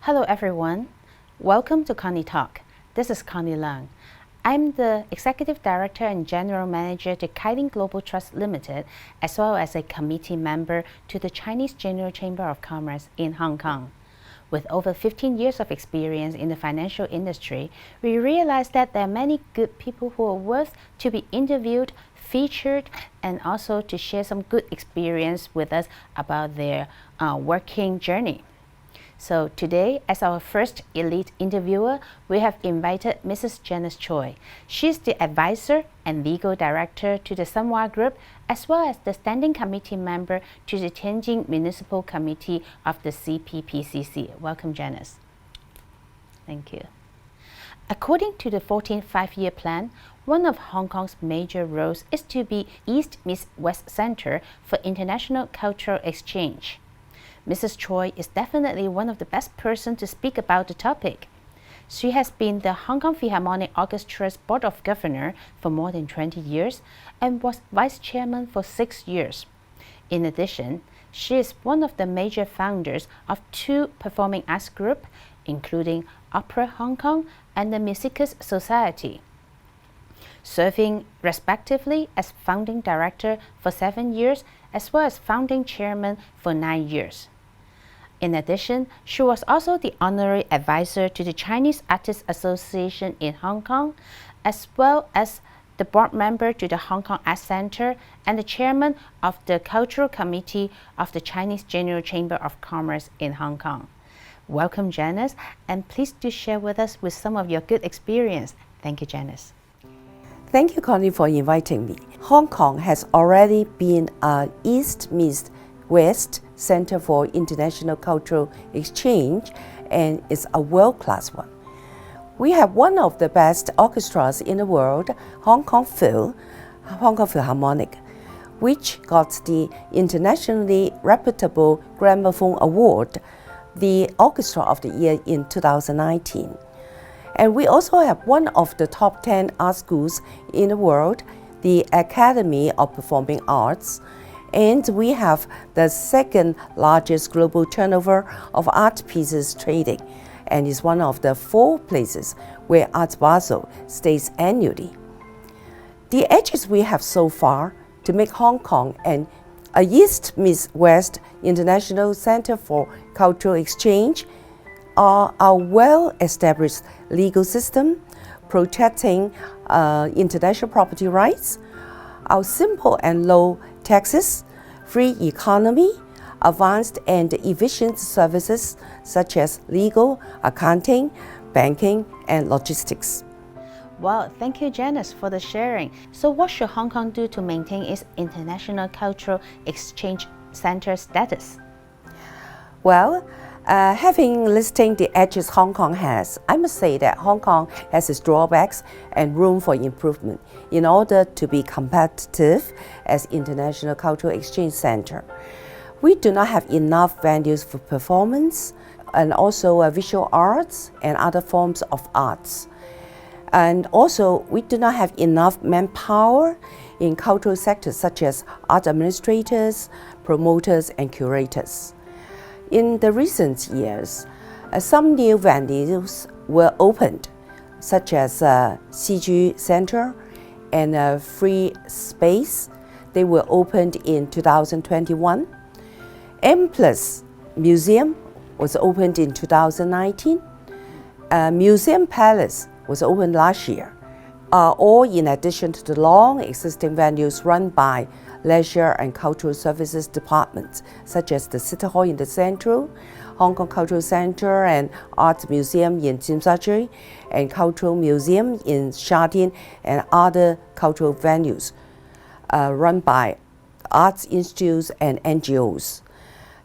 Hello everyone, welcome to Connie Talk. This is Connie Leung. I'm the Executive Director and General Manager to Kiting Global Trust Limited, as well as a committee member to the Chinese General Chamber of Commerce in Hong Kong. With over 15 years of experience in the financial industry, we realized that there are many good people who are worth to be interviewed, featured, and also to share some good experience with us about their working journey. So today, as our first elite interviewer, we have invited Mrs. Janice Choi. She's the advisor and legal director to the Sunwah Group, as well as the standing committee member to the Tianjin Municipal Committee of the CPPCC. Welcome, Janice. Thank you. According to the 14th Five-Year Plan, one of Hong Kong's major roles is to be East meets West Center for international cultural exchange. Mrs. Choi is definitely one of the best persons to speak about the topic. She has been the Hong Kong Philharmonic Orchestras Board of Governors for more than 20 years and was Vice Chairman for 6 years. In addition, she is one of the major founders of 2 performing arts groups, including Opera Hong Kong and the Musicus Society, serving respectively as founding director for 7 years as well as founding chairman for 9 years. In addition, she was also the honorary advisor to the Chinese Artists Association in Hong Kong, as well as the board member to the Hong Kong Arts Center and the chairman of the Cultural Committee of the Chinese General Chamber of Commerce in Hong Kong. Welcome, Janice, and please do share with us with some of your good experience. Thank you, Janice. Thank you, Connie, for inviting me. Hong Kong has already been an East meets West Center for International Cultural Exchange, and is a world-class one. We have one of the best orchestras in the world, Hong Kong Philharmonic, which got the internationally reputable Gramophone Award, the Orchestra of the Year in 2019. And we also have one of the top 10 art schools in the world, the Academy of Performing Arts, and we have the second largest global turnover of art pieces trading, and is one of the 4 places where Art Basel stays annually. The edges we have so far to make Hong Kong an East meets West International Center for Cultural Exchange are our well-established legal system, protecting intellectual property rights, our simple and low taxes, free economy, advanced and efficient services such as legal, accounting, banking, and logistics. Well, thank you, Janice, for the sharing. So what should Hong Kong do to maintain its international cultural exchange center status? Well, having listed the edges Hong Kong has, I must say that Hong Kong has its drawbacks and room for improvement in order to be competitive as international cultural exchange center. We do not have enough venues for performance and also visual arts and other forms of arts. And also, we do not have enough manpower in cultural sectors such as art administrators, promoters, and curators. In the recent years, some new venues were opened, such as CG Center and Free Space. They were opened in 2021. M+ Museum was opened in 2019. Museum Palace was opened last year, all in addition to the long existing venues run by leisure and cultural services departments, such as the City Hall in the Central, Hong Kong Cultural Center and Art Museum in Tsim Sha Tsui, and Cultural Museum in Sha Tin, and other cultural venues run by arts institutes and NGOs,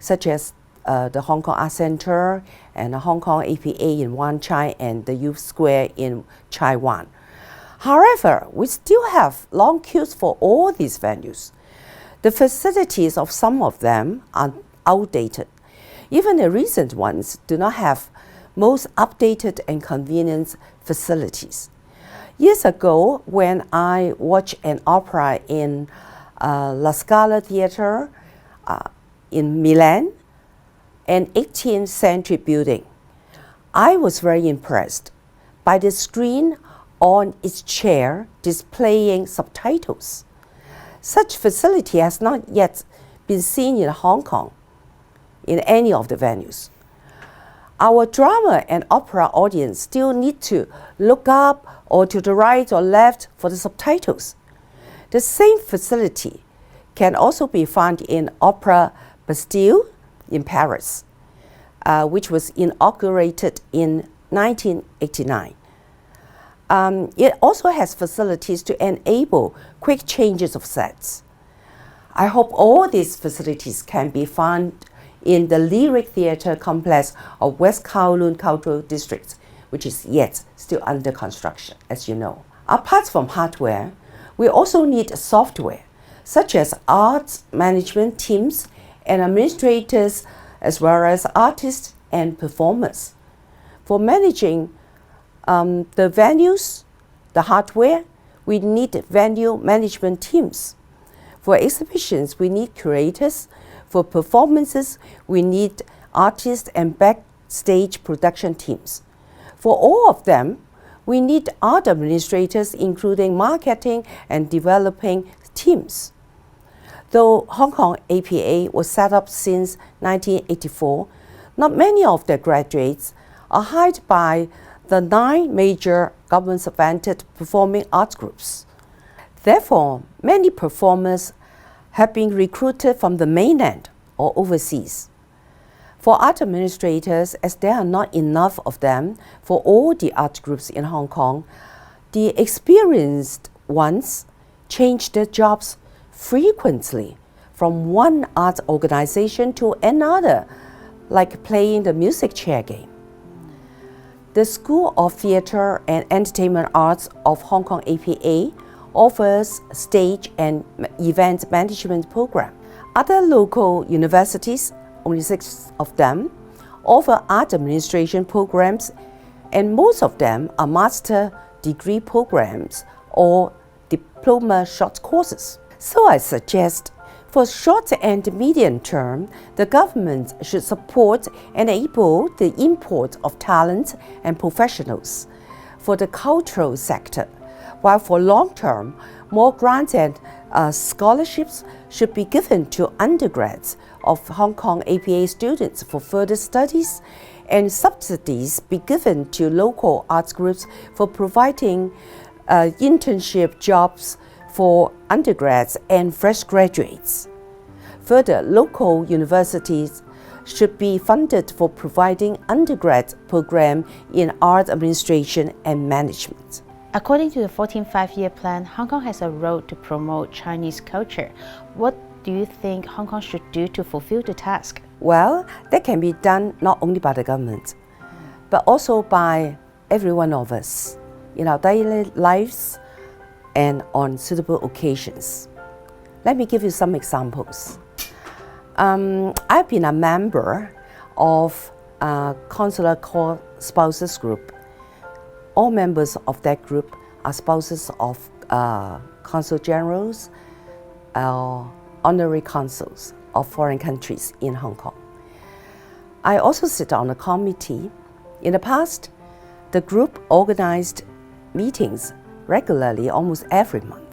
such as the Hong Kong Art Center and the Hong Kong APA in Wan Chai and the Youth Square in Chai Wan. However, we still have long queues for all these venues. The facilities of some of them are outdated. Even the recent ones do not have most updated and convenient facilities. Years ago, when I watched an opera in La Scala Theatre in Milan, an 18th century building, I was very impressed by the screen on its chair displaying subtitles. Such facility has not yet been seen in Hong Kong in any of the venues. Our drama and opera audience still need to look up or to the right or left for the subtitles. The same facility can also be found in Opera Bastille in Paris, which was inaugurated in 1989. It also has facilities to enable quick changes of sets. I hope all these facilities can be found in the Lyric Theatre complex of West Kowloon Cultural District, which is yet still under construction, as you know. Apart from hardware, we also need software, such as arts management teams and administrators, as well as artists and performers. For managing the venues, the hardware, we need venue management teams. For exhibitions, we need curators. For performances, we need artists and backstage production teams. For all of them, we need art administrators, including marketing and developing teams. Though Hong Kong APA was set up since 1984, not many of their graduates are hired by the 9 major government-subvented performing arts groups. Therefore, many performers have been recruited from the mainland or overseas. For art administrators, as there are not enough of them for all the art groups in Hong Kong, the experienced ones change their jobs frequently from one art organization to another, like playing the music chair game. The School of Theatre and Entertainment Arts of Hong Kong APA offers stage and event management program. Other local universities, only 6 of them, offer art administration programs, and most of them are master degree programs or diploma short courses. So I suggest for short and medium term, the government should support and enable the import of talent and professionals for the cultural sector, while for long term, more grants and scholarships should be given to undergrads of Hong Kong APA students for further studies, and subsidies be given to local arts groups for providing internship jobs for undergrads and fresh graduates. Further, local universities should be funded for providing undergrad program in art administration and management. According to the 14th Five-Year Plan, Hong Kong has a role to promote Chinese culture. What do you think Hong Kong should do to fulfill the task? Well, that can be done not only by the government, but also by every one of us in our daily lives and on suitable occasions. Let me give you some examples. I've been a member of a consular called Spouses Group. All members of that group are spouses of consul generals, honorary consuls of foreign countries in Hong Kong. I also sit on a committee. In the past, the group organized meetings regularly, almost every month,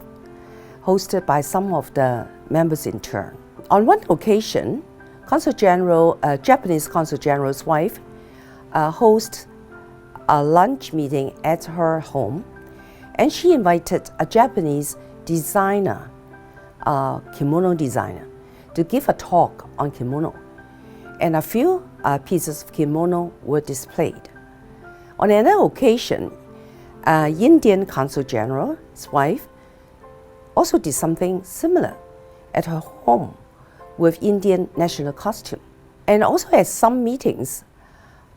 hosted by some of the members in turn. On one occasion, Japanese Consul General's wife hosted a lunch meeting at her home, and she invited a Japanese designer, kimono designer, to give a talk on kimono, and a few pieces of kimono were displayed. On another occasion, Indian Consul General's wife also did something similar at her home with Indian national costume. And also at some meetings,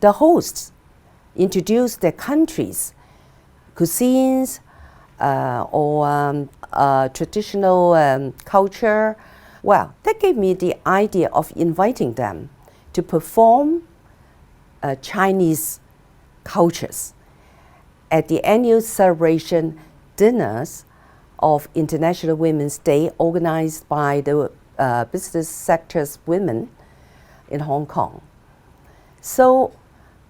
the hosts introduced their country's cuisines or traditional culture. Well, that gave me the idea of inviting them to perform Chinese cultures at the annual celebration dinners of International Women's Day organized by the business sector's women in Hong Kong. So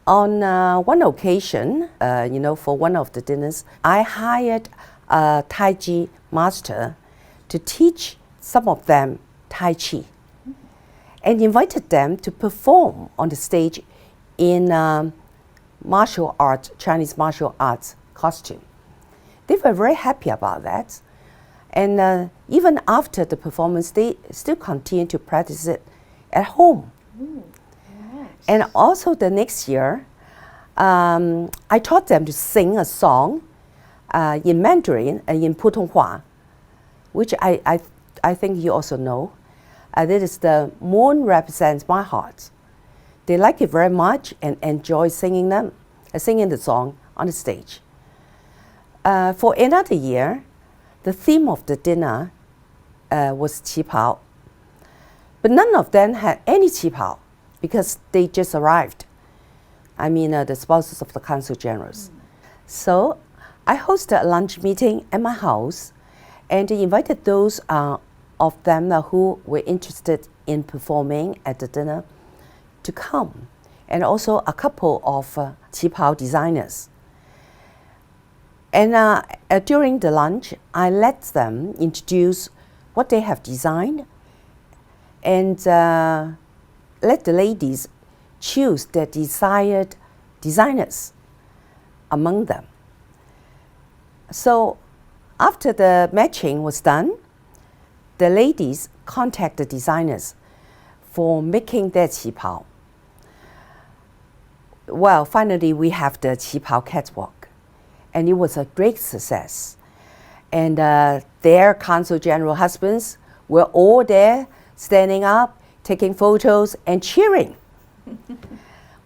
On one occasion, for one of the dinners, I hired a Tai Chi master to teach some of them Tai Chi and invited them to perform on the stage in Chinese martial arts costume. They were very happy about that. And even after the performance, they still continue to practice it at home. Nice. And also the next year, I taught them to sing a song in Mandarin and in Putonghua, which I think you also know. That is the moon represents my heart. They like it very much and enjoy singing the song on the stage. For another year, the theme of the dinner was qipao. But none of them had any qipao because they just arrived. I mean, the spouses of the consul generals. So I hosted a lunch meeting at my house and invited those of them who were interested in performing at the dinner to come, and also a couple of qipao designers. And during the lunch, I let them introduce what they have designed and let the ladies choose their desired designers among them. So after the matching was done, the ladies contacted the designers for making their qipao. Well, finally we have the qipao catwalk, and it was a great success. And their consul general husbands were all there, standing up, taking photos and cheering.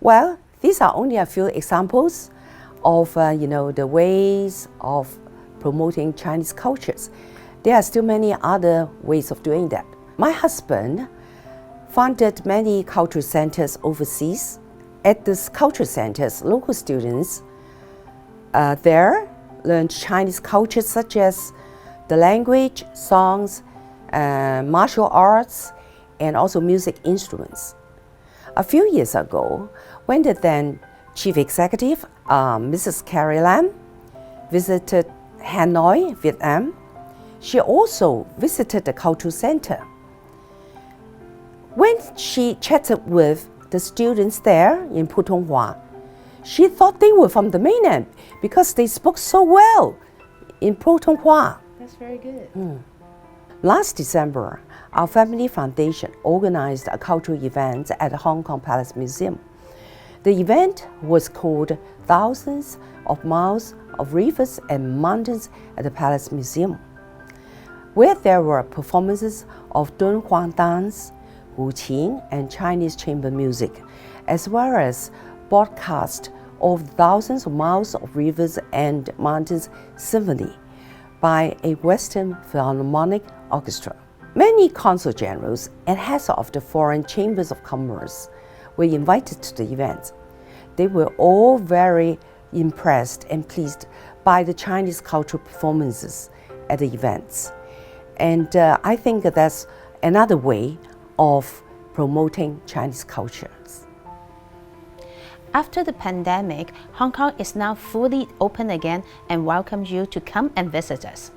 Well, these are only a few examples of the ways of promoting Chinese cultures. There are still many other ways of doing that. My husband founded many cultural centers overseas. At these cultural centers, local students there learned Chinese cultures such as the language, songs, martial arts, and also music instruments. A few years ago, when the then chief executive, Mrs. Carrie Lam, visited Hanoi, Vietnam, she also visited the cultural center. When she chatted with the students there in Putonghua, she thought they were from the mainland because they spoke so well in Putonghua. That's very good. Last December, our family foundation organized a cultural event at the Hong Kong Palace Museum. The event was called Thousands of Miles of Rivers and Mountains at the Palace Museum, where there were performances of Dunhuang dance, Wuqing, and Chinese chamber music, as well as broadcast of thousands of miles of rivers and mountains symphony by a Western Philharmonic Orchestra. Many consul generals and heads of the foreign chambers of commerce were invited to the event. They were all very impressed and pleased by the Chinese cultural performances at the events. And I think that's another way of promoting Chinese cultures. After the pandemic, Hong Kong is now fully open again and welcomes you to come and visit us.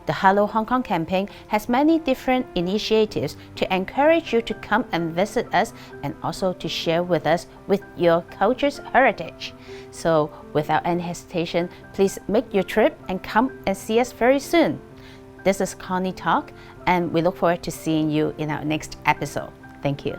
The Hello Hong Kong campaign has many different initiatives to encourage you to come and visit us and also to share with us with your culture's heritage. So without any hesitation, please make your trip and come and see us very soon. This is Connie Talk, and we look forward to seeing you in our next episode. Thank you.